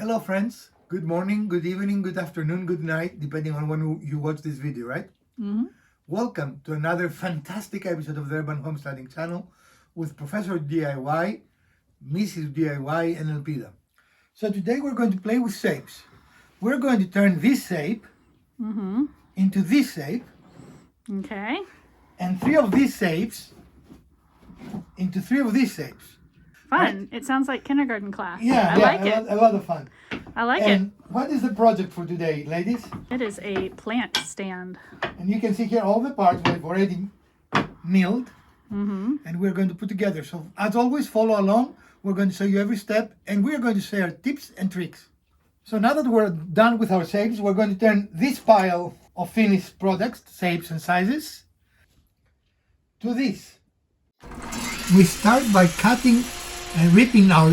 Hello friends, good morning, good evening, good afternoon, good night, depending on when you watch this video, right? Welcome to another fantastic episode of the Urban Homesteading channel with Professor DIY, Mrs. DIY and Elpida. So today we're going to play with shapes. We're going to turn this shape into this shape. Okay. And three of these shapes into three of these shapes. Fun. Right? It sounds like kindergarten class. Yeah, I like it. A lot of fun. I like And what is the project for today, ladies? it. It is a plant stand. And you can see here all the parts we've already milled. And we're going to put together. So as always, follow along. We're going to show you every step and we're going to share tips and tricks. So now that we're done with our shapes, we're going to turn this pile of finished products, shapes and sizes, to this. We start by cutting and ripping our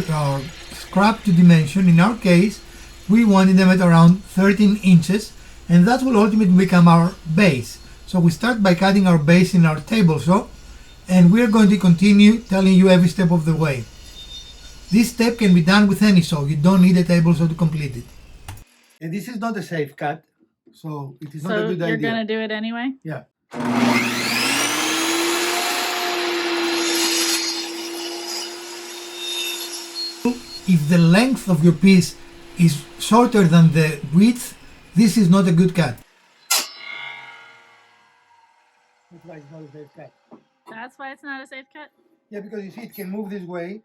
scrap to dimension. In our case, we wanted them at around 13 inches, and that will ultimately become our base. So we start by cutting our base in our table saw, and we're going to continue telling you every step of the way. This step can be done with any saw. You don't need a table saw to complete it. And this is not a safe cut, so it is not a good idea. So you're going to do it anyway? Yeah. If the length of your piece is shorter than the width, this is not a good cut. That's why it's not a safe cut. That's why it's not a safe cut? Yeah, because you see it can move this way,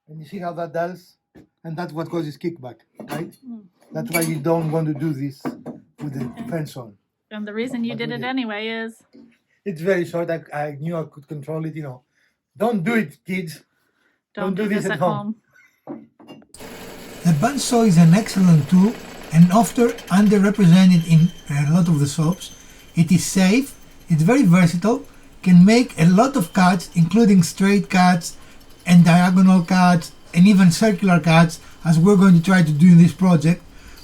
and you see how that does, and that's what causes kickback, right? That's why you don't want to do this with the fence on. And the reason you did it anyway is? It's very short. I knew I could control it, Don't do it, kids. Don't do this at home. The bandsaw is an excellent tool and often underrepresented in a lot of the shops. It is safe, it's very versatile, can make a lot of cuts, including straight cuts and diagonal cuts and even circular cuts, as we're going to try to do in this project,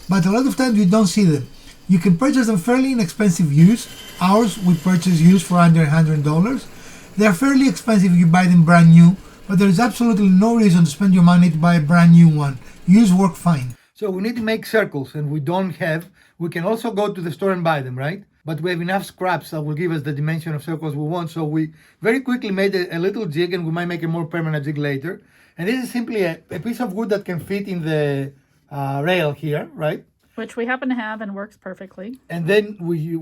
but a lot of times you don't see them. You can purchase them fairly inexpensive used. Ours we purchase used for under $100. They're fairly expensive if you buy them brand new, but there is absolutely no reason to spend your money to buy a brand new one. Used work fine. So we need to make circles, and we don't have. We can also go to the store and buy them, right? But we have enough scraps that will give us the dimension of circles we want. So we very quickly made a little jig, and we might make a more permanent jig later. And this is simply a piece of wood that can fit in the rail here, right? Which we happen to have and works perfectly. And then we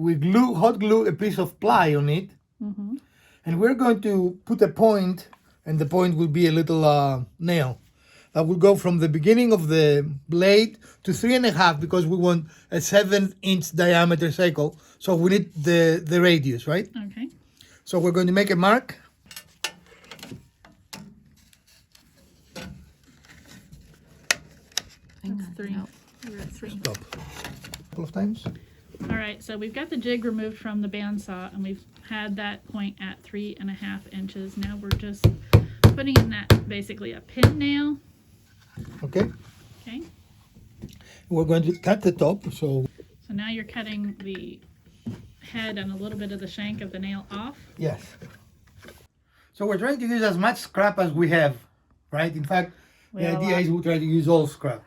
hot glue a piece of ply on it. And we're going to put a point, and the point will be a little nail that will go from the beginning of the blade to 3.5, because we want a 7-inch diameter circle. So we need the radius, right? Okay. So we're going to make a mark. That's 3. We're at 3. Stop. A couple of times. All right, so we've got the jig removed from the bandsaw, and we've had that point at 3.5 inches. Now we're just putting in that basically a pin nail. Okay. Okay. We're going to cut the top. So now you're cutting the head and a little bit of the shank of the nail off. yes. So we're trying to use as much scrap as we have, right? In fact, the idea is we try to use all scrap.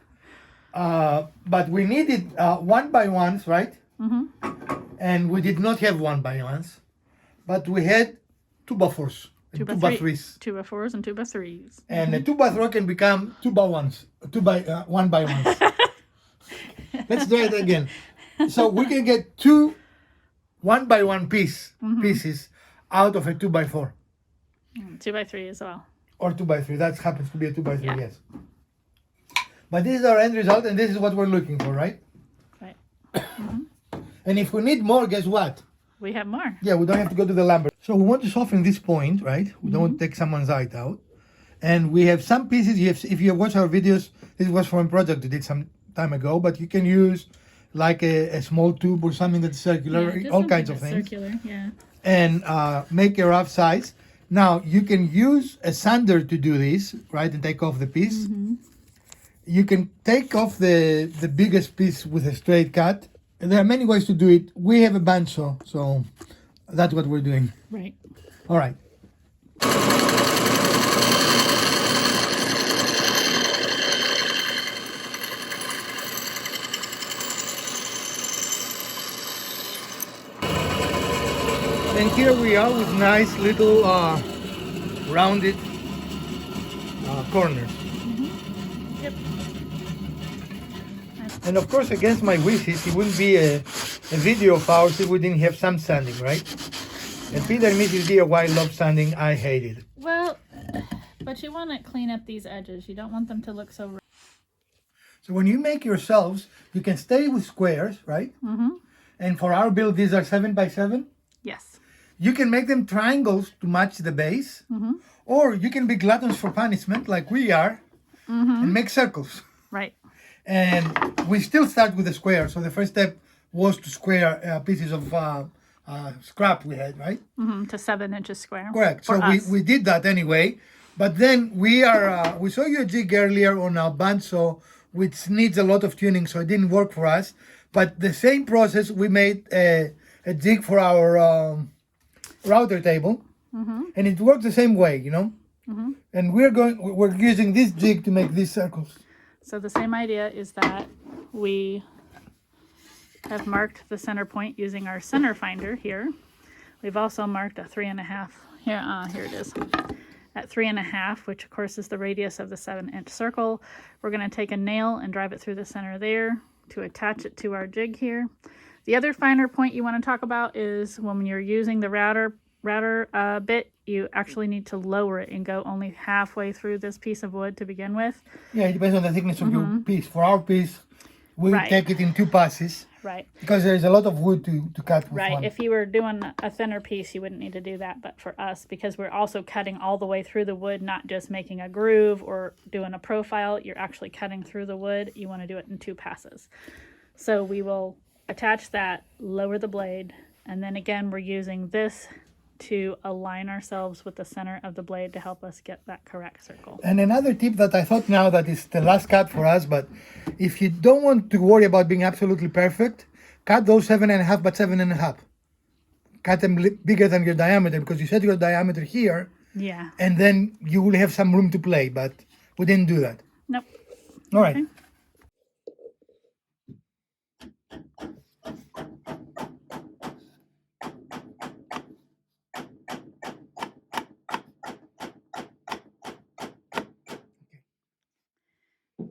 But we needed 1x1s, right? And we did not have 1x1s, but we had 2x4s. 2x3s. 2x4s and 2x3s. And a 2x3 can become 2x1s. 1x1s. Let's try it again. So we can get 2 1x1 pieces out of a 2x4. 2x3 as well. Or 2x3. That happens to be a 2x3, Yeah. yes. But this is our end result, and this is what we're looking for, right? Right. And if we need more, guess what? We have more. Yeah, we don't have to go to the lumber. So we want to soften this point, right? We don't want to take someone's eye out. And we have some pieces, if you have watched our videos, this was from a project we did some time ago, but you can use like a small tube or something that's circular, Yeah, all kinds of things. Circular, yeah. And make a rough size. Now, you can use a sander to do this, right? And take off the piece. You can take off the biggest piece with a straight cut. And there are many ways to do it. We have a bandsaw, so that's what we're doing. Right. All right. And here we are with nice little rounded corners. Yep. And of course, against my wishes, it wouldn't be a video of ours if we didn't have some sanding, right? And Peter and Mrs. DIY love sanding. I hate it. Well, but you want to clean up these edges. You don't want them to look so. So when you make yourselves, you can stay with squares, right? Mm-hmm. And for our build, these are 7x7. Yes. You can make them triangles to match the base, or you can be gluttons for punishment, like we are, and make circles. Right. And we still start with a square. So the first step was to square pieces of scrap we had, right? Mm-hmm. To 7 inches square. Correct. For So us. we did that anyway. But then we saw you a jig earlier on our bandsaw, which needs a lot of tuning, so it didn't work for us. But the same process, we made a jig for our router table, and it works the same way, you know. And we're using this jig to make these circles. So the same idea is that we have marked the center point using our center finder here. We've also marked a 3.5 here. Here it is. At 3.5, which of course is the radius of the 7-inch circle. We're going to take a nail and drive it through the center there to attach it to our jig here. The other finer point you want to talk about is when you're using the router bit, you actually need to lower it and go only halfway through this piece of wood to begin with. Yeah, it depends on the thickness of your piece. For our piece, we take it in 2 passes. Right. Because there's a lot of wood to cut with Right. one. If you were doing a thinner piece, you wouldn't need to do that. But for us, because we're also cutting all the way through the wood, not just making a groove or doing a profile, you're actually cutting through the wood. You want to do it in 2 passes. So we will attach that, lower the blade, and then again, we're using this to align ourselves with the center of the blade to help us get that correct circle. And another tip that I thought now that is the last cut for us, but if you don't want to worry about being absolutely perfect, cut those 7.5 by 7.5. Cut them bigger than your diameter, because you set your diameter here, Yeah. and then you will have some room to play, but we didn't do that. Nope. All right. Okay.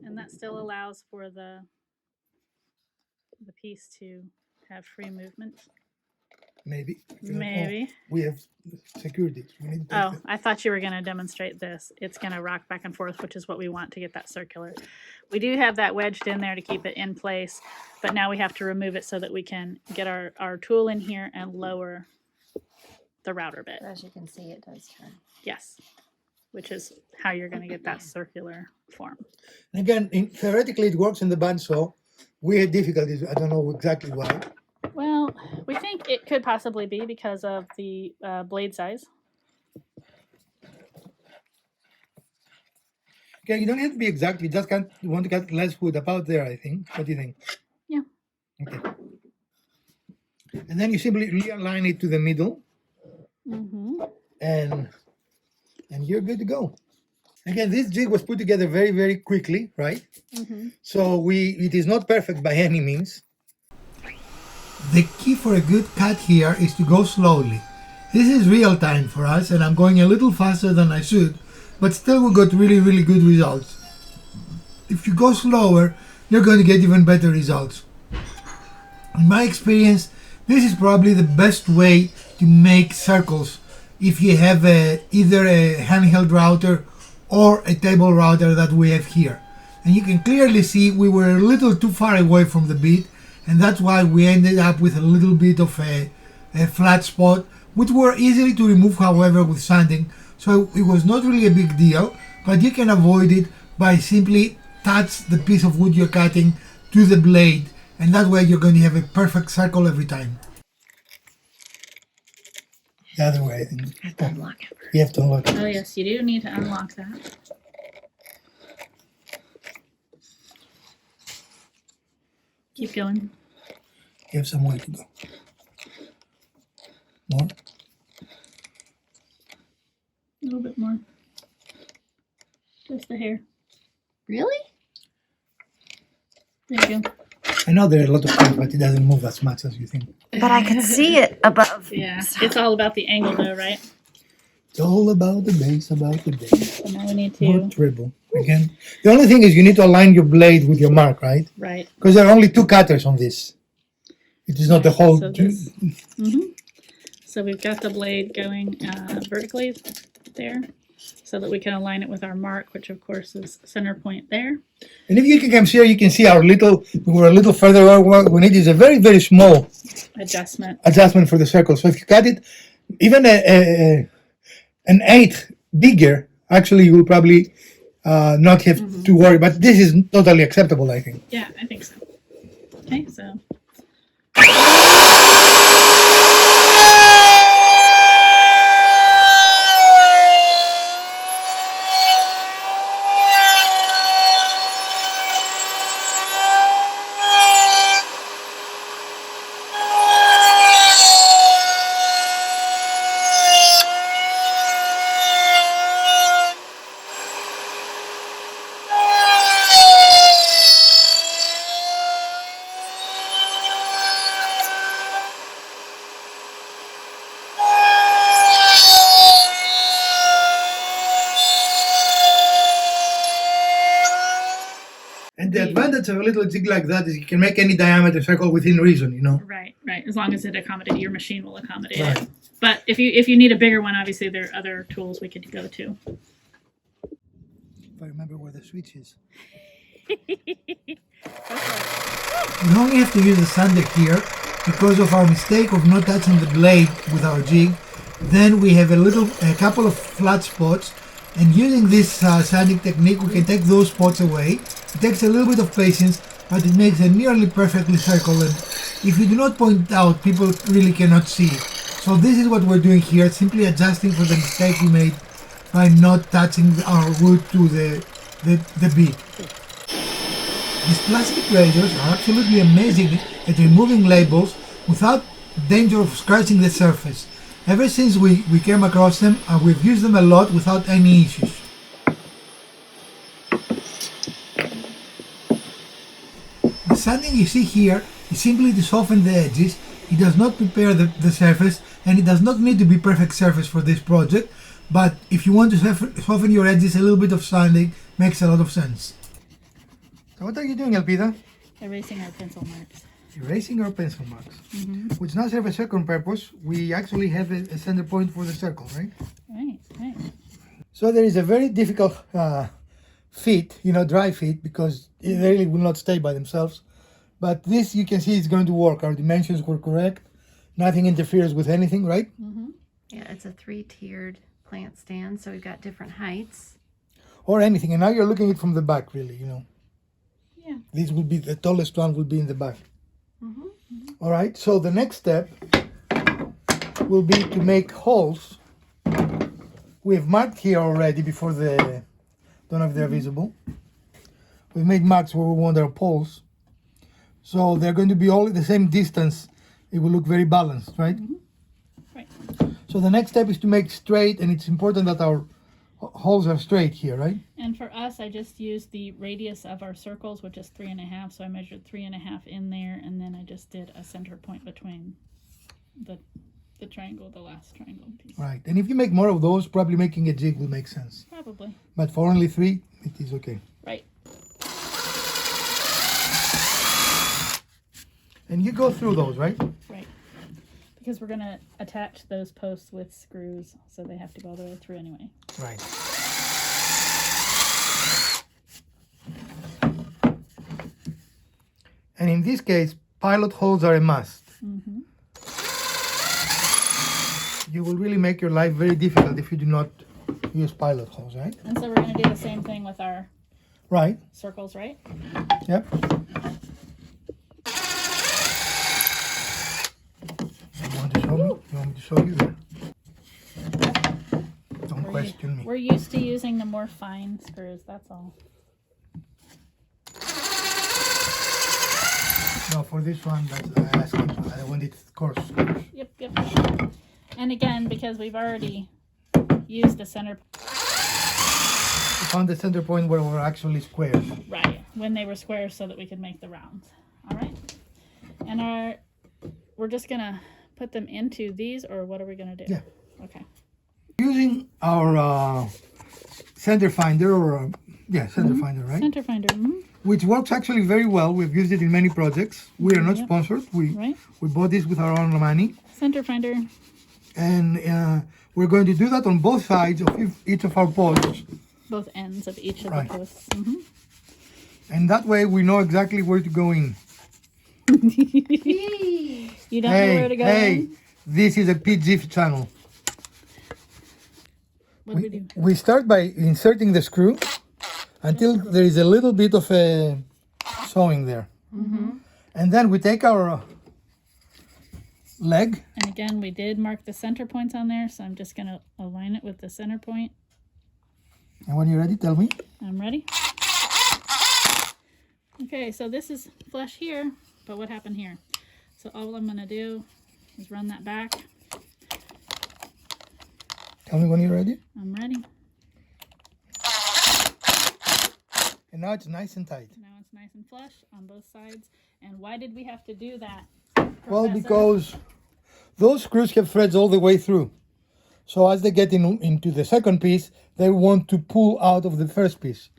And that still allows for the piece to have free movement. Maybe. Maybe. Oh, we have security. We need to Oh, I thought you were going to demonstrate this. It's going to rock back and forth, which is what we want to get that circular. We do have that wedged in there to keep it in place, but now we have to remove it so that we can get our tool in here and lower the router bit. As you can see, it does turn. Yes, which is how you're going to get that circular form. Again, theoretically, it works in the bandsaw. We had difficulties. I don't know exactly why. Well, we think it could possibly be because of the blade size. Okay, you don't have to be exact. You just want to cut less wood about there, I think. What do you think? Yeah. Okay. And then you simply realign it to the middle, and you're good to go. Again, this jig was put together very, very quickly, right? So it is not perfect by any means. The key for a good cut here is to go slowly. This is real time for us, and I'm going a little faster than I should, but still we got really, really good results. If you go slower, you're going to get even better results. In my experience, this is probably the best way to make circles if you have either a handheld router or a table router that we have here. And you can clearly see we were a little too far away from the bit, and that's why we ended up with a little bit of a flat spot, which were easily to remove, however, with sanding. So it was not really a big deal, but you can avoid it by simply touch the piece of wood you're cutting to the blade, and that way you're going to have a perfect circle every time. The other way, I think. I have to unlock it. You have to unlock it. Oh, yes, you do need to unlock that. Keep going. You have some way to go. More? A little bit more. Just the hair. Really? There you go. I know there are a lot of things, but it doesn't move as much as you think. But I could see it above. Yeah, it's all about the angle though, right? It's all about the base, about the base. So now we need More to, treble. Again, the only thing is you need to align your blade with your mark, right? right. Because there are only 2 cutters on this. It is not the whole. So this, So we've got the blade going vertically there so that we can align it with our mark, which of course is center point there. And if you can come here, you can see our little. We're a little further over. We need is a very, very small adjustment for the circle. So if you cut it, even an 1/8 bigger, actually you will probably not have to worry. But this is totally acceptable, I think. Yeah, I think so. Okay, so. And the advantage of a little jig like that is you can make any diameter circle within reason, you know. Right, right. As long as it accommodates, your machine will accommodate Right. it. But if you need a bigger one, obviously there are other tools we could go to. If I remember where the switch is. Okay. We only have to use the sander here because of our mistake of not touching the blade with our jig. Then we have a couple of flat spots, and using this sanding technique we can take those spots away. It takes a little bit of patience, but it makes a nearly perfectly circle, and if you do not point out, people really cannot see it. So this is what we're doing here, simply adjusting for the mistake we made by not touching our wood to the bead. These plastic razors are absolutely amazing at removing labels without danger of scratching the surface. Ever since we came across them, we've used them a lot without any issues. The sanding you see here is simply to soften the edges. It does not prepare the surface, and it does not need to be perfect surface for this project, but if you want to soften your edges, a little bit of sanding makes a lot of sense. So what are you doing, Elpida? Erasing our pencil marks. Erasing our pencil marks, which now serve a second purpose. We actually have a center point for the circle, right? Right, right. So there is a very difficult fit, dry fit, because they really will not stay by themselves. But this, you can see, it's going to work. Our dimensions were correct. Nothing interferes with anything, right? Yeah, it's a 3-tiered plant stand, so we've got different heights. Or anything. And now you're looking at it from the back, really, Yeah. This will be, the tallest one will be in the back. All right, so the next step will be to make holes. We have marked here already before don't know if they're visible. We've made marks where we want our poles. So they're going to be all at the same distance. It will look very balanced, right? Right. So the next step is to make straight, and it's important that our holes are straight here, right? And for us, I just used the radius of our circles, which is 3.5. So I measured 3.5 in there, and then I just did a center point between the triangle, the last triangle piece. Right. And if you make more of those, probably making a jig will make sense. Probably. But for only 3, it is okay. Right. And you go through those, right? Right. Because we're going to attach those posts with screws, so they have to go all the way through anyway. Right. And in this case, pilot holes are a must. You will really make your life very difficult if you do not use pilot holes, right? And so we're going to do the same thing with our Right. circles, right? Yep. You want to show me? You want me to show you there? Don't question me. We're used to using the more fine screws, that's all. No, for this one, that's asking. I wanted coarse screws. Yep, yep. And again, because we've already used the center, We found the center point where we're actually squares. right, when they were squares so that we could make the rounds All right. And we're just gonna put them into these, or what are we gonna do? Yeah. Okay. Using our center finder, or center finder, right? Center finder. Mm-hmm. Which works actually very well. We've used it in many projects. We are not Yep. sponsored. We Right. bought this with our own money. Center finder. And we're going to do that on both sides of each of our posts. Both ends of each of Right. the posts. Mm-hmm. And that way we know exactly where to go in. You don't know where to go. in? This is a PG channel. What do we do? We start by inserting the screw until there is a little bit of a sewing there. Mm-hmm. And then we take our leg. And again, we did mark the center points on there, so I'm just gonna align it with the center point. And when you're ready, tell me. I'm ready. Okay, so this is flush here, but what happened here? So all I'm gonna do is run that back. Tell me when you're ready. I'm ready. And now it's nice and tight. Now it's nice and flush on both sides. And why did we have to do that? Well, Professor? because those screws have threads all the way through. So as they get into the second piece, they want to pull out of the first piece.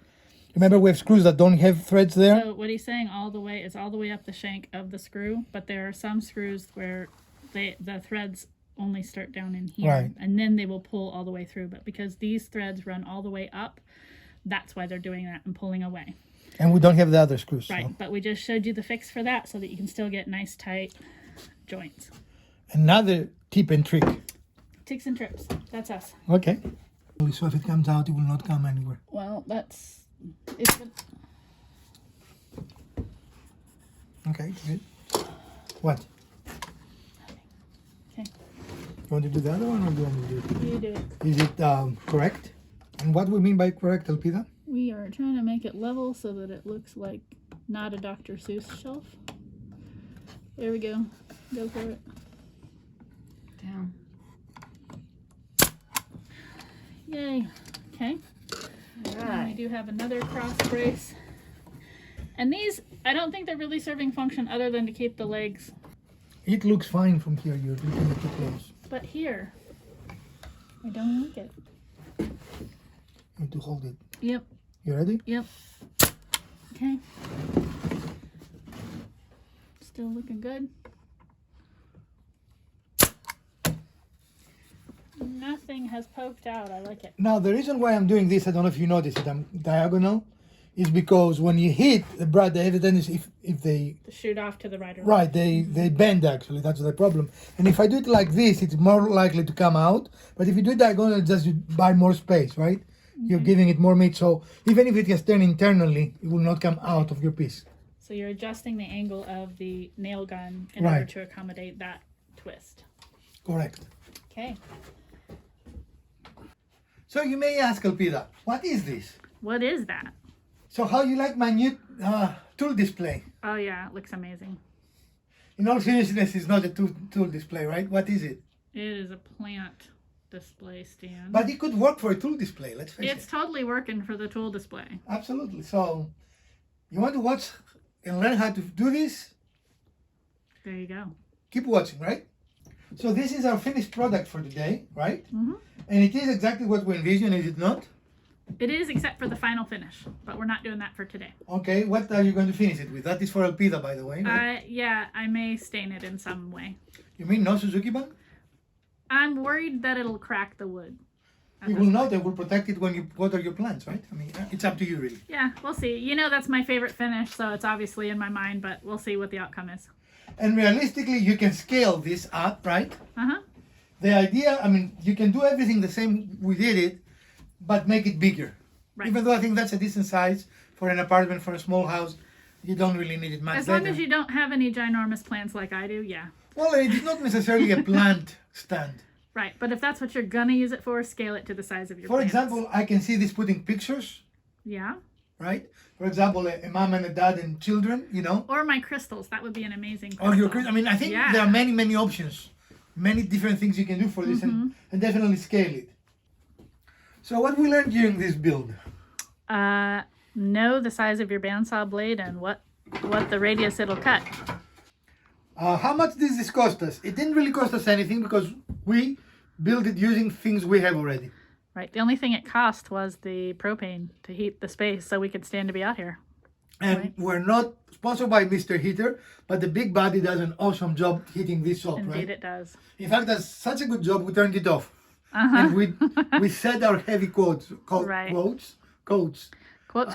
Remember, we have screws that don't have threads there? So what he's saying all the way is all the way up the shank of the screw, but there are some screws where the threads only start down in here, Right. and then they will pull all the way through. But because these threads run all the way up, that's why they're doing that and pulling away. And we don't have the other screws. Right, So. but we just showed you the fix for that so that you can still get nice tight joints. Another tip and trick. Ticks and trips, that's us. Okay. So if it comes out, it will not come anywhere. Well, it's Okay, good. What? okay. You want to do the other one, or do you want me to do it? You do it. Is it correct? And what we mean by correct, Elpida? We are trying to make it level so that it looks like not a Dr. Seuss shelf. There we go. Go for it. Down. Yay. Okay. All And we right. do have another cross brace. And these, I don't think they're really serving function other than to keep the legs. It looks fine from here. You're looking too close. But here, I don't like it. You need to hold it. Yep. You ready? Yep. Okay. Still looking good. Nothing has poked out. I like it. Now, the reason why I'm doing this, I don't know if you noticed it, I'm diagonal, is because when you hit the brad, they have a tendency, if they, To shoot off to the right or right, they bend actually, that's the problem. And if I do it like this, it's more likely to come out. But if you do it diagonal, it just you buy more space, right? You're giving it more meat, so even if it gets turned internally, it will not come out of your piece. So you're adjusting the angle of the nail gun in Right. order to accommodate that twist. Correct. Okay. So you may ask, Elpida, what is this? What is that? So how you like my new tool display? Oh yeah, it looks amazing. In all seriousness, it's not a tool display, right? What is it? It is a plant display stand. But it could work for a tool display, let's face It's it. totally working for the tool display. Absolutely. So you want to watch and learn how to do this? There you go. Keep watching, right? So this is our finished product for today, right? Mm-hmm. And it is exactly what we envisioned, is it not? It is, except for the final finish, but we're not doing that for today. Okay, what are you going to finish it with? That is for Elpida, by the way. Right? Yeah, I may stain it in some way. You mean no Suzuki bang? I'm worried that it'll crack the wood. It will not. It will protect it when you water your plants, right? I mean, it's up to you, really. Yeah, we'll see. You know that's my favorite finish, so it's obviously in my mind, but we'll see what the outcome is. And realistically, you can scale this up, right? Uh-huh. The idea, I mean, you can do everything the same we did it, but make it bigger. Right. Even though I think that's a decent size for an apartment, for a small house, you don't really need it much As better. long as you don't have any ginormous plants like I do, yeah. Well, it's not necessarily a plant stand. Right, but if that's what you're gonna use it for, scale it to the size of your For plants. example, I can see this putting pictures, Yeah. right? For example, a mom and a dad and children, you know. Or my crystals. That would be an amazing crystal. Or your, I mean, I think Yeah. there are many, many options, many different things you can do for this, and definitely scale it. So what we learned during this build? Know the size of your bandsaw blade and what what the radius it'll cut. How much did this cost us? It didn't really cost us anything because we built it using things we have already. Right. The only thing it cost was the propane to heat the space so we could stand to be out here. And Right. we're not sponsored by Mr. Heater, but the big body does an awesome job heating this soap, Indeed right? it does. In fact, that's such a good job, we turned it off. Uh-huh. And we set our heavy coats, Right. coats, Quotes,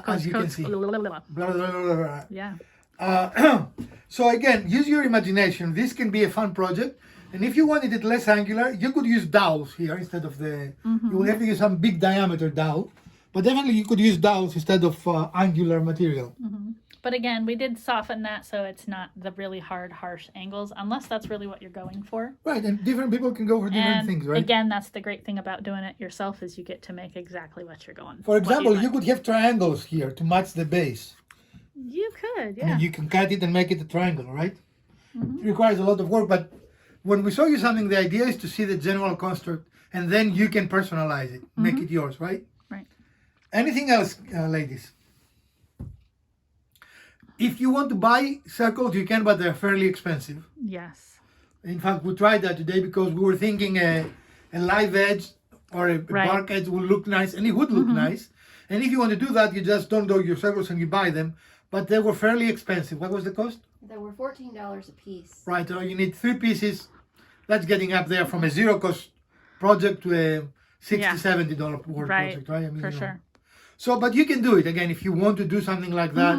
as you can quotes. see. Blah, blah, blah, blah. Blah, blah, blah, blah, blah. Yeah. So again, use your imagination. This can be a fun project. And if you wanted it less angular, you could use dowels here instead of the, you will have to use some big diameter dowel. But definitely you could use dowels instead of angular material. But again, we did soften that so it's not the really hard, harsh angles, unless that's really what you're going for. Right, and different people can go for different And things, right? again, that's the great thing about doing it yourself is you get to make exactly what you're going For example, what you could have triangles here to match the base. You could, I mean, yeah. you can cut it and make it a triangle, right? It requires a lot of work, but when we show you something, the idea is to see the general construct, and then you can personalize it, make it yours, right? Right. Anything else, ladies? If you want to buy circles, you can, but they're fairly expensive. Yes. In fact, we tried that today because we were thinking a live edge or a Right. bark edge will look nice, and it would look nice. And if you want to do that, you just don't do your circles and you buy them. But they were fairly expensive. What was the cost? They were $14 a piece. Right, so you need 3 pieces. That's getting up there from a zero cost project to a $60, Yeah. $70 worth Right. project, right? I mean, For you know. sure. So, but you can do it again if you want to do something like that.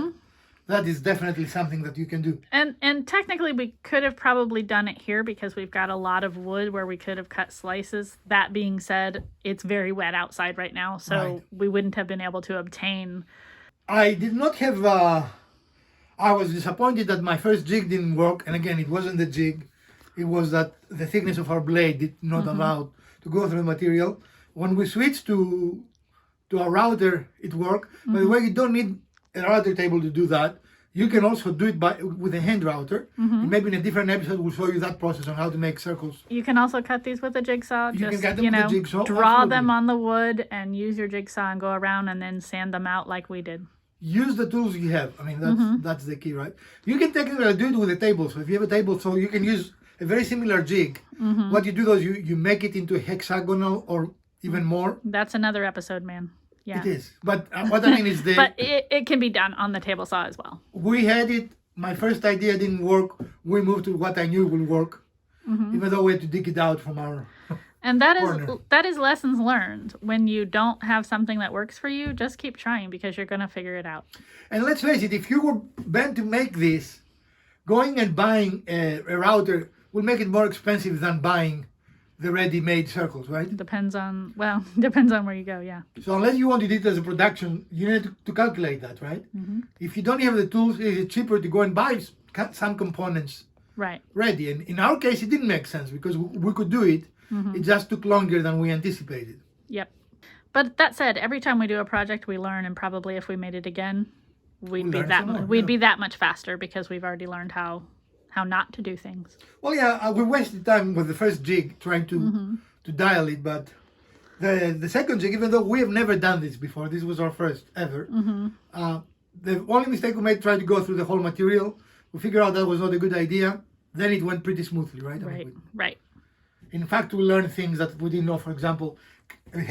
That is definitely something that you can do. And technically we could have probably done it here because we've got a lot of wood where we could have cut slices. That being said, it's very wet outside right now, so Right. we wouldn't have been able to obtain. I did not have. I was disappointed that my first jig didn't work, and again, it wasn't the jig. It was that the thickness of our blade did not allow to go through the material. When we switched to a router, it worked. By the way, you don't need a router table to do that. You can also do it with a hand router. Maybe in a different episode, we'll show you that process on how to make circles. You can also cut these with a jigsaw. You can Just, cut them you with a know, jigsaw, draw them absolutely. on the wood and use your jigsaw and go around and then sand them out like we did. Use the tools you have. I mean, that's the key, right? You can technically do it with a table. So if you have a table, so you can use a very similar jig. What you do is you make it into a hexagonal or even more. That's another episode, man. Yeah. It is. But what I mean is But it can be done on the table saw as well. we had it. My first idea didn't work. We moved to what I knew would work, even though we had to dig it out from our. And Corner. that is lessons learned. When you don't have something that works for you, just keep trying because you're going to figure it out. And let's face it, if you were bent to make this, going and buying a router will make it more expensive than buying the ready-made circles, right? Depends on where you go, yeah. So unless you want to do it as a production, you need to calculate that, right? If you don't have the tools, it's cheaper to go and buy some components Right. ready. And in our case, it didn't make sense because we could do it. It just took longer than we anticipated. Yep. But that said, every time we do a project, we learn, and probably if we made it again, we'd be learn that some more, we'd yeah. be that much faster because we've already learned how not to do things. Well, yeah, we wasted time with the first jig trying to dial it, but the second jig, even though we have never done this before, this was our first ever. The only mistake we made tried to go through the whole material. We figured out that was not a good idea. Then it went pretty smoothly, right? I mean, Right. Right. in fact, we learned things that we didn't know. For example,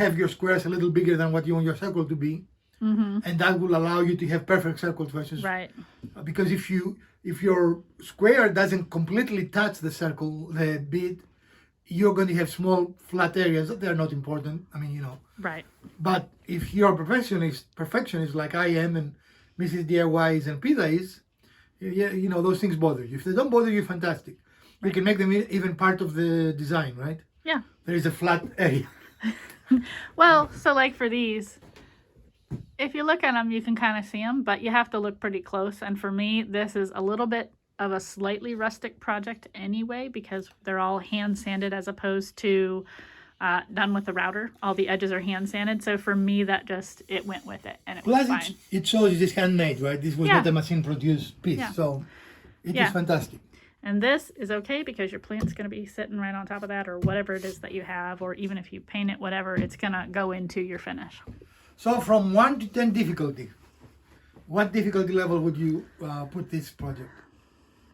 have your squares a little bigger than what you want your circle to be, and that will allow you to have perfect circles versus Right. because if your square doesn't completely touch the circle, the bit, you're going to have small flat areas. They're not important. I mean, you know. Right. But if you're a perfectionist like I am and Mrs. DIY is and Pita is, yeah, you know, those things bother you. If they don't bother you, fantastic. You can make them even part of the design, right? Yeah. There is a flat area. Well, so like for these, if you look at them, you can kind of see them, but you have to look pretty close. And for me, this is a little bit of a slightly rustic project anyway, because they're all hand sanded as opposed to done with the router. All the edges are hand sanded. So for me, it went with it and it was Plus, fine. it shows it is handmade, right? This was Yeah. not a machine-produced piece, Yeah. so it is Yeah. fantastic. And this is okay because your plant's going to be sitting right on top of that or whatever it is that you have, or even if you paint it, whatever, it's going to go into your finish. So from 1 to 10 difficulty, What difficulty level would you put this project?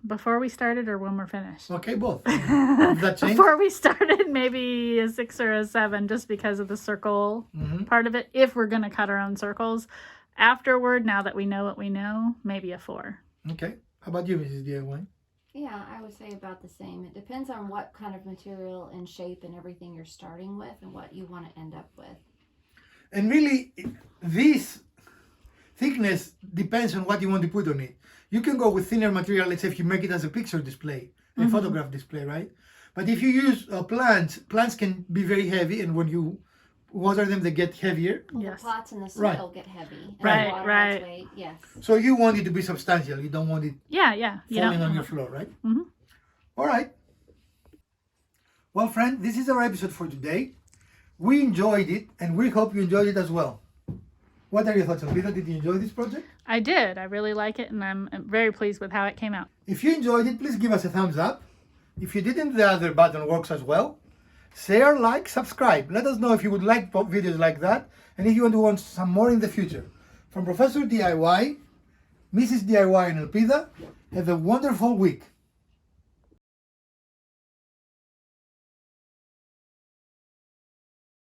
Before we started or when we're finished? Okay, both. Does that change? Before we started, maybe a 6 or a 7, just because of the circle part of it, if we're going to cut our own circles. Afterward, now that we know what we know, maybe a 4. Okay. How about you, Mrs. DIY? Yeah, I would say about the same. It depends on what kind of material and shape and everything you're starting with and what you want to end up with. And really, this thickness depends on what you want to put on it. You can go with thinner material, let's say if you make it as a picture display, a photograph display, right? But if you use plants can be very heavy, and when you water them, they get heavier. Well, Yes. the pots in the soil Right. get heavy. And Right, the water right. adds weight. Yes. So you want it to be substantial. You don't want it Yeah, yeah. falling on your floor, right? Mhm. All right. Well, friend, this is our episode for today. We enjoyed it, and we hope you enjoyed it as well. What are your thoughts, Elvira? Did you enjoy this project? I did. I really like it, and I'm very pleased with how it came out. If you enjoyed it, please give us a thumbs up. If you didn't, the other button works as well. Share, like, subscribe. Let us know if you would like videos like that, and if you want some more in the future. From Professor DIY, Mrs. DIY, and Elpida, have a wonderful week.